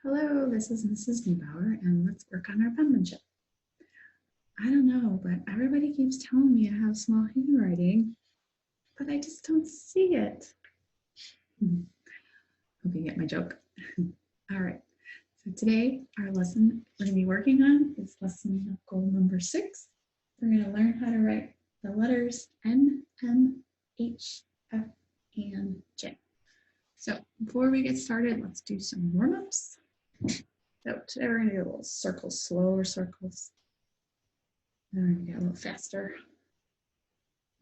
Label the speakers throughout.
Speaker 1: Hello, this is Mrs. Neubauer, and let's work on our penmanship. I don't know, but everybody keeps telling me I have small handwriting, but I just don't see it. Hope you get my joke. All right, so today our lesson we're going to be working on is lesson goal number 6. We're going to learn how to write the letters N, M, H, F, and J. So before we get started, let's do some warm-ups. So today we're going to do a little circles, slower circles. Then we're going to get a little faster,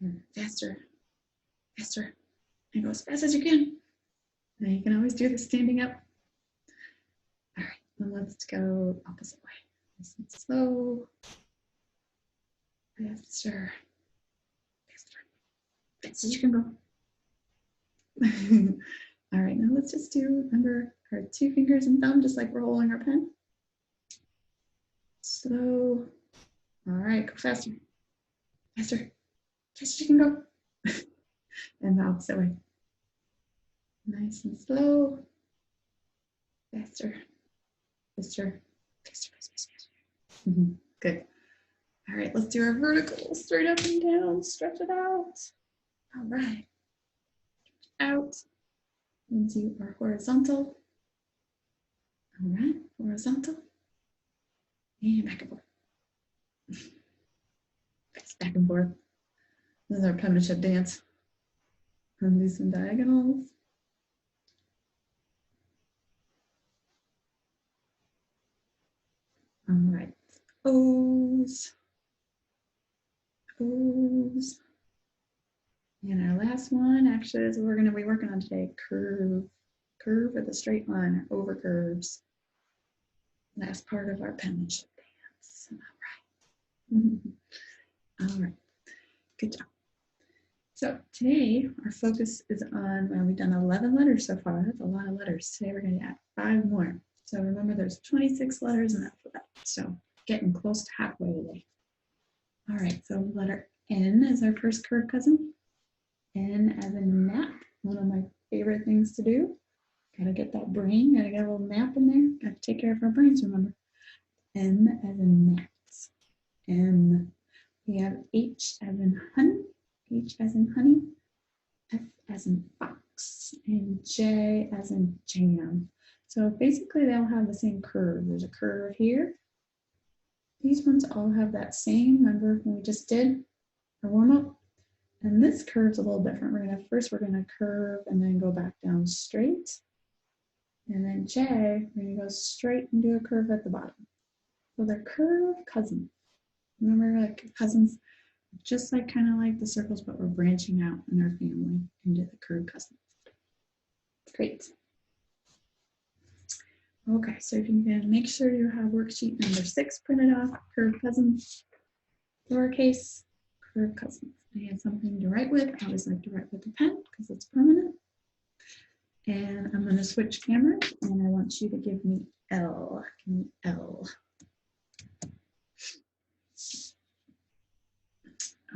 Speaker 1: and faster, faster, and go as fast as you can. Now you can always do this standing up. All right, then let's go opposite way. Nice and slow, faster, faster, fast as you can go. All right, now let's just do, remember, our 2 fingers and thumb, just like we're holding our pen. Slow. All right, go faster, faster, fast as you can go. And the opposite way. Nice and slow. Faster, faster, faster, faster, faster. Good. All right, let's do our vertical, straight up and down, stretch it out. All right, out. And do our horizontal. All right, horizontal. And back and forth. That's back and forth. This is our penmanship dance. And do some diagonals. All right, O's, O's. And our last one actually is what we're going to be working on today, curve. Curve with a straight line, or over curves. Last part of our penmanship dance. All right. All right, good job. So today our focus is on, well, we've done 11 letters so far. That's a lot of letters. Today we're going to add 5 more. So remember there's 26 letters in the alphabet. So getting close to halfway today. All right, so letter N is our first curve cousin. N as in nap, one of my favorite things to do. Gotta get that brain, gotta get a little nap in there. Gotta take care of our brains, remember. M as in gnats. M. We have H as in hun, H as in honey, F as in fox, and J as in jam. So basically they'll have the same curve. There's a curve here. These ones all have that same, remember when we just did our warm-up? And this curve's a little different. We're gonna curve and then go back down straight. And then J, we're gonna go straight and do a curve at the bottom. So they're curve cousins. Remember, like cousins, just like kind of like the circles, but we're branching out in our family into the curve cousins. Great. Okay, so if you can make sure you have worksheet number 6 printed off, curve cousins, lowercase, curve cousins. I had something to write with. I always like to write with a pen because it's permanent. And I'm going to switch cameras and I want you to give me L. Give me L.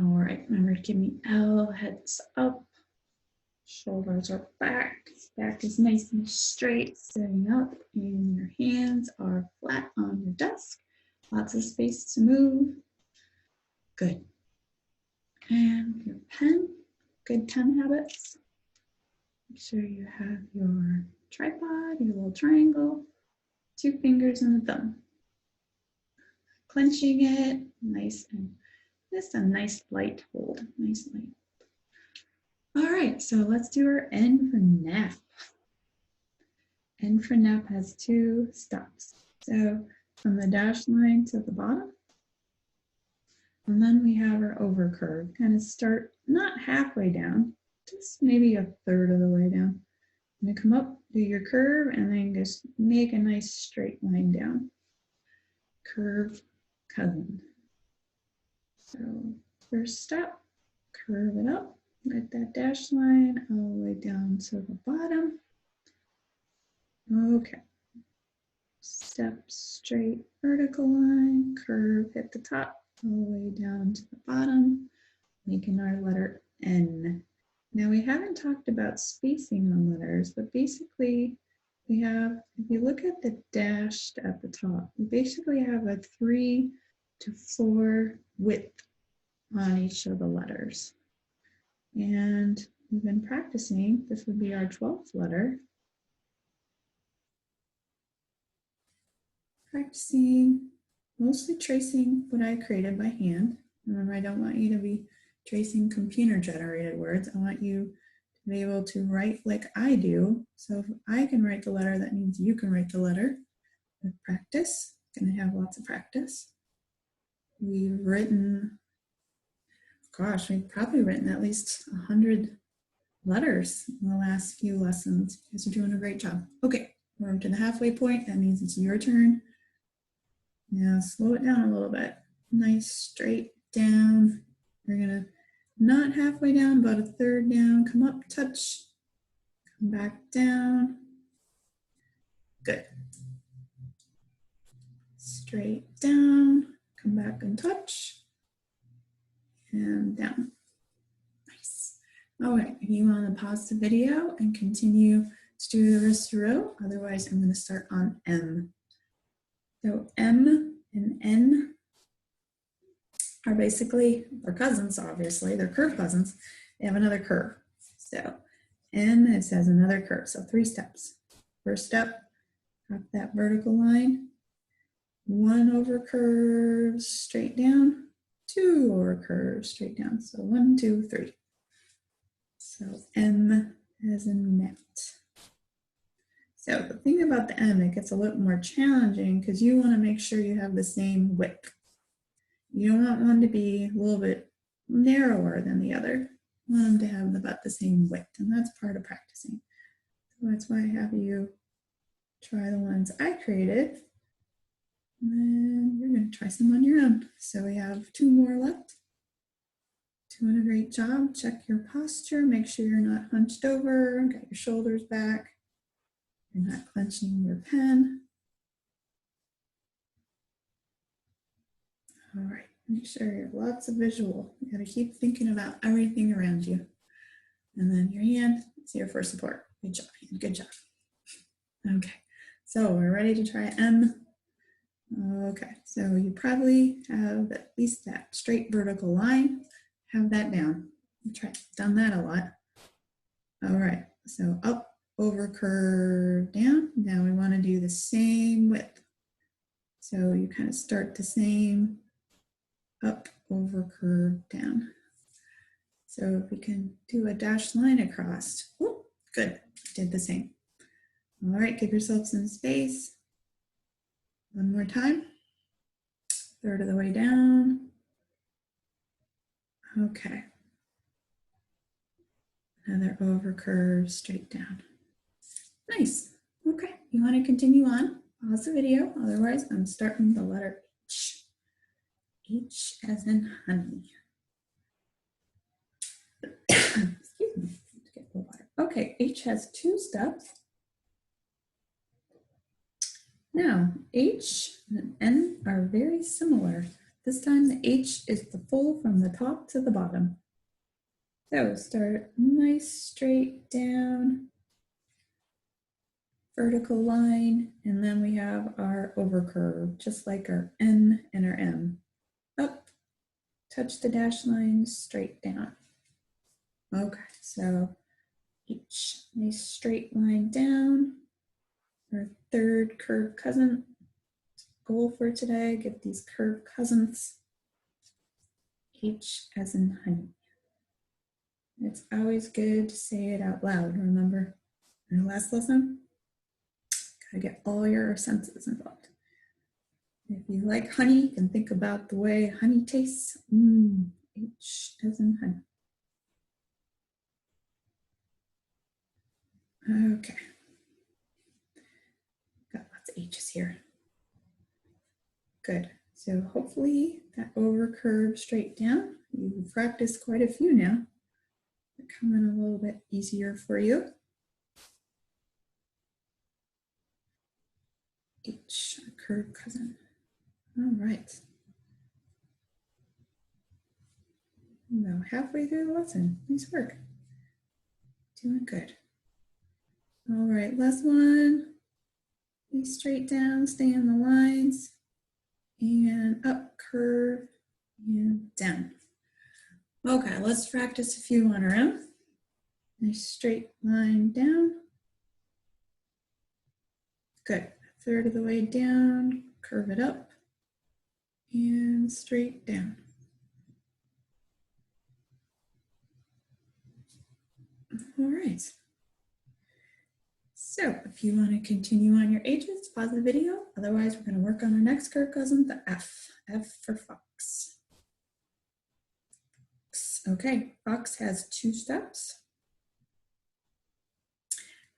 Speaker 1: All right, remember to give me L, heads up, shoulders are back. Back is nice and straight, sitting up, and your hands are flat on your desk. Lots of space to move. Good. And your pen, good pen habits. Make sure you have your tripod, your little triangle, 2 fingers and a thumb. Clenching it, nice and just a nice light hold, nice light. All right, so let's do our N for nap. N for nap has 2 stops. So from the dashed line to the bottom, and then we have our over curve. Kind of start not halfway down, just maybe a third of the way down. I'm gonna come up, do your curve, and then just make a nice straight line down. Curve cousin. So first step, curve it up, let that dashed line all the way down to the bottom. Okay. Step straight vertical line, curve at the top, all the way down to the bottom, making our letter N. Now we haven't talked about spacing on letters, but basically we have, if you look at the dashed at the top, we basically have a 3 to 4 width on each of the letters. And we've been practicing, this would be our 12th letter. Practicing, mostly tracing what I created by hand. Remember, I don't want you to be tracing computer generated words. I want you to be able to write like I do. So if I can write the letter, that means you can write the letter. With practice, gonna have lots of practice. We've written, gosh, we've probably written at least 100 letters in the last few lessons. You guys are doing a great job. Okay, we're to the halfway point. That means it's your turn. Now slow it down a little bit. Nice straight down. We're gonna not halfway down, about a third down. Come up, touch, come back down. Good. Straight down, come back and touch, and down. Nice. All right, if you want to pause the video and continue to do the rest of the row, otherwise I'm going to start on M. So M and N are basically, they're cousins, obviously. They're curve cousins. They have another curve. So N, it says another curve. So 3 steps. First step, drop that vertical line. 1 over curve straight down. 2 over curve straight down. So 1, 2, 3. So M as in net. So the thing about the M, it gets a little more challenging because you want to make sure you have the same width. You don't want one to be a little bit narrower than the other. You want them to have about the same width, and that's part of practicing. So that's why I have you try the ones I created. And then you're going to try some on your own. So we have 2 more left. Doing a great job. Check your posture. Make sure you're not hunched over. Got your shoulders back. You're not clenching your pen. All right, make sure you have lots of visual. You gotta keep thinking about everything around you. And then your hand is here for support. Good job, hand, good job. Okay, so we're ready to try M. Okay, so you probably have at least that straight vertical line. Have that down. Done that a lot. All right, so up, over, curve, down. Now we want to do the same width. So you kind of start the same, up, over, curve, down. So if we can do a dashed line across. Oh, good, did the same. All right, give yourself some space. 1 more time. 1/3 of the way down. Okay. Another over curve, straight down. Nice. Okay, you want to continue on? Pause the video. Otherwise, I'm starting the letter H. H as in honey. Excuse me. Get a little water. Okay, H has 2 steps. Now, H and N are very similar. This time the H is the full from the top to the bottom. So start nice straight down, vertical line, and then we have our over curve, just like our N and our M. Up, touch the dash line, straight down. Okay, so H, nice straight line down. Our 3rd curve cousin. Goal for today, get these curve cousins. H as in honey. It's always good to say it out loud, remember? In the last lesson, gotta get all your senses involved. If you like honey, you can think about the way honey tastes. H as in honey. Okay. Got lots of H's here. Good. So hopefully that over curve straight down. You've practiced quite a few now. They're coming a little bit easier for you. H, curve cousin. All right. Now halfway through the lesson. Nice work. Doing good. All right, last one. Nice straight down, stay in the lines, and up, curve, and down. Okay, let's practice a few on our own. Nice straight line down. Good. A third of the way down, curve it up, and straight down. All right. So if you want to continue on your H's, pause the video. Otherwise, we're going to work on our next curve cousin, the F. F for fox. Okay, fox has 2 steps.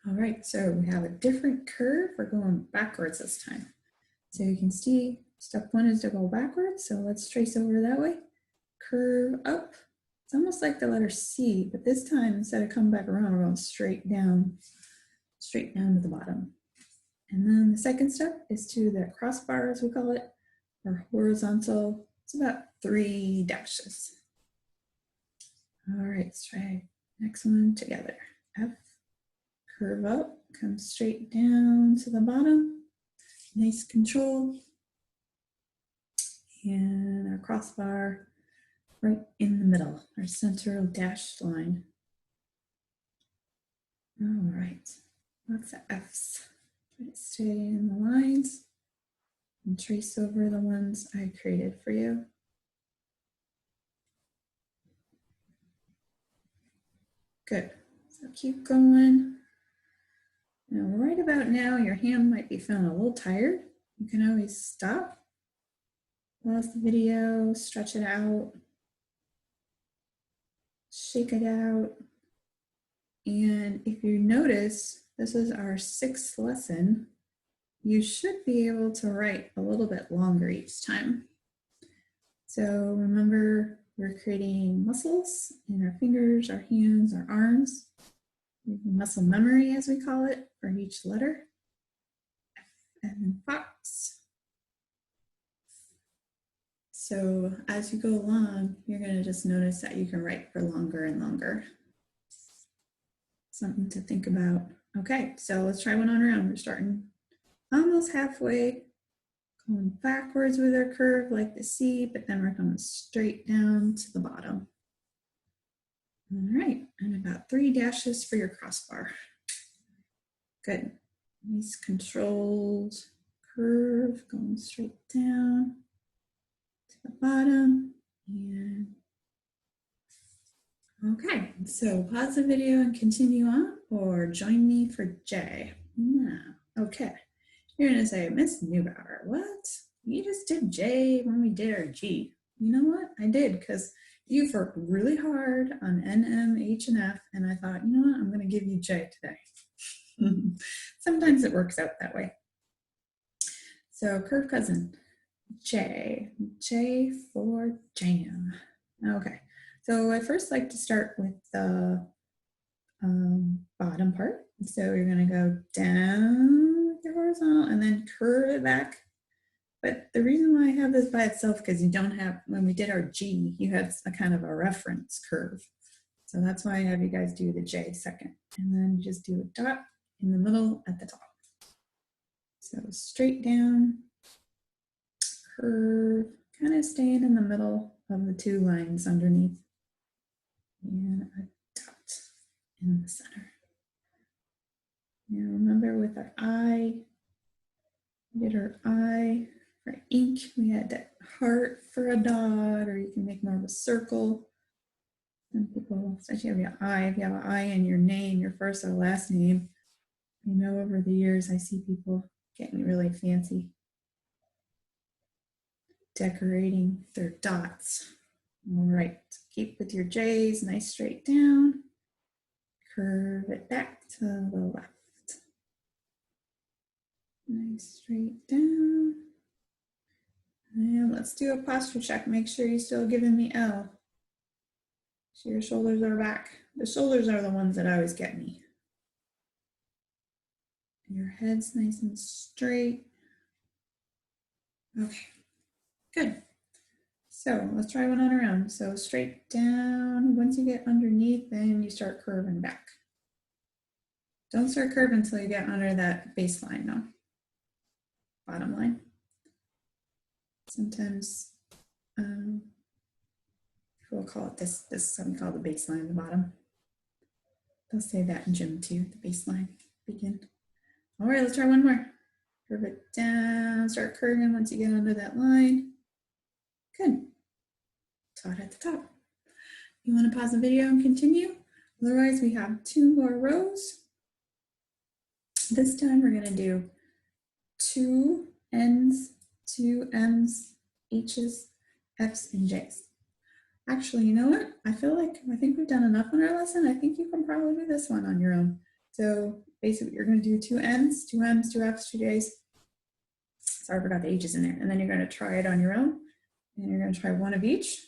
Speaker 1: All right, so we have a different curve. We're going backwards this time. So you can see step 1 is to go backwards. So let's trace over that way. Curve up. It's almost like the letter C, but this time instead of coming back around, we're going straight down to the bottom. And then the second step is to the crossbar, as we call it, or horizontal. It's about 3 dashes. All right, let's try next one together. F, curve up, come straight down to the bottom. Nice control. And our crossbar right in the middle, our central dashed line. All right, lots of F's. Try to stay in the lines and trace over the ones I created for you. Good, so keep going. Now, right about now, your hand might be feeling a little tired. You can always stop, pause the video, stretch it out, shake it out. And if you notice, this is our 6th lesson. You should be able to write a little bit longer each time. So remember, we're creating muscles in our fingers, our hands, our arms. Muscle memory, as we call it, for each letter. F and fox. So as you go along, you're going to just notice that you can write for longer and longer. Something to think about. Okay, so let's try one on our own. We're starting almost halfway, going backwards with our curve like the C, but then we're coming straight down to the bottom. All right, and about 3 dashes for your crossbar. Good. Nice controlled curve, going straight down to the bottom. And okay, so pause the video and continue on, or join me for J. Okay, you're gonna say, Miss Neubauer, what? You just did J when we did our G. You know what? I did, because you've worked really hard on N, M, H, and F, and I thought, you know what? I'm gonna give you J today. Sometimes it works out that way. So curve cousin, J. J for jam. Okay, so I first like to start with the bottom part. So you're going to go down with your horizontal and then curve it back. But the reason why I have this by itself, because you don't have, when we did our G, you had a kind of a reference curve. So that's why I have you guys do the J second. And then just do a dot in the middle at the top. So straight down, curve, kind of staying in the middle of the 2 lines underneath. And a dot in the center. Now remember with our I, we did our I for ink, we had that heart for a dot, or you can make more of a circle. Some people, especially if you have an I in your name, your first or last name, you know, over the years I see people getting really fancy decorating their dots. All right, keep with your J's, nice straight down, curve it back to the left. Nice straight down. And let's do a posture check. Make sure you're still giving me L. So your shoulders are back. The shoulders are the ones that always get me. Your head's nice and straight. Okay, good. So let's try one on our own. So straight down. Once you get underneath, then you start curving back. Don't start curving until you get under that baseline though. bottom line. Sometimes we'll call it this is something called the baseline, the bottom. They'll say that in gym too, the baseline, begin. All right, let's try one more. Curve it down, start curving once you get under that line. Good. Dot at the top. You want to pause the video and continue? Otherwise, we have 2 more rows. This time we're going to do 2 N's, 2 M's, H's, F's, and J's. Actually, you know what? I think we've done enough on our lesson. I think you can probably do this one on your own. So basically, you're going to do 2 N's, 2 M's, 2 F's, 2 J's. Sorry, I forgot the H's in there. And then you're going to try it on your own. And you're going to try one of each.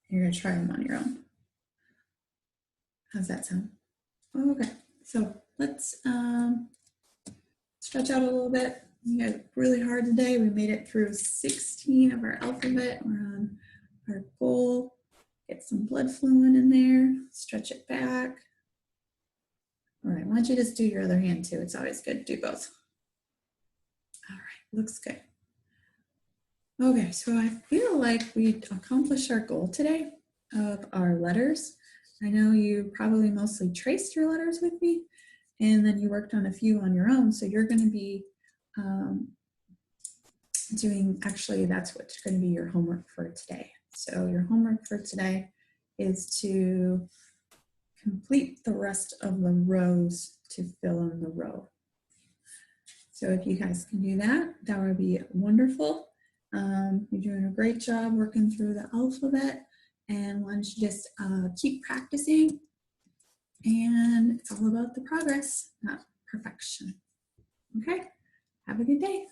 Speaker 1: And you're going to try them on your own. How's that sound? Okay, so let's stretch out a little bit. You guys worked really hard today. We made it through 16 of our alphabet. We're on our goal. Get some blood flowing in there. Stretch it back. All right, why don't you just do your other hand too? It's always good to do both. All right, looks good. Okay, so I feel like we accomplished our goal today of our letters. I know you probably mostly traced your letters with me, and then you worked on a few on your own. So you're going to be actually, that's what's going to be your homework for today. So your homework for today is to complete the rest of the rows to fill in the row. So if you guys can do that, that would be wonderful. You're doing a great job working through the alphabet, and why don't you just keep practicing, and it's all about the progress, not perfection. Okay, have a good day.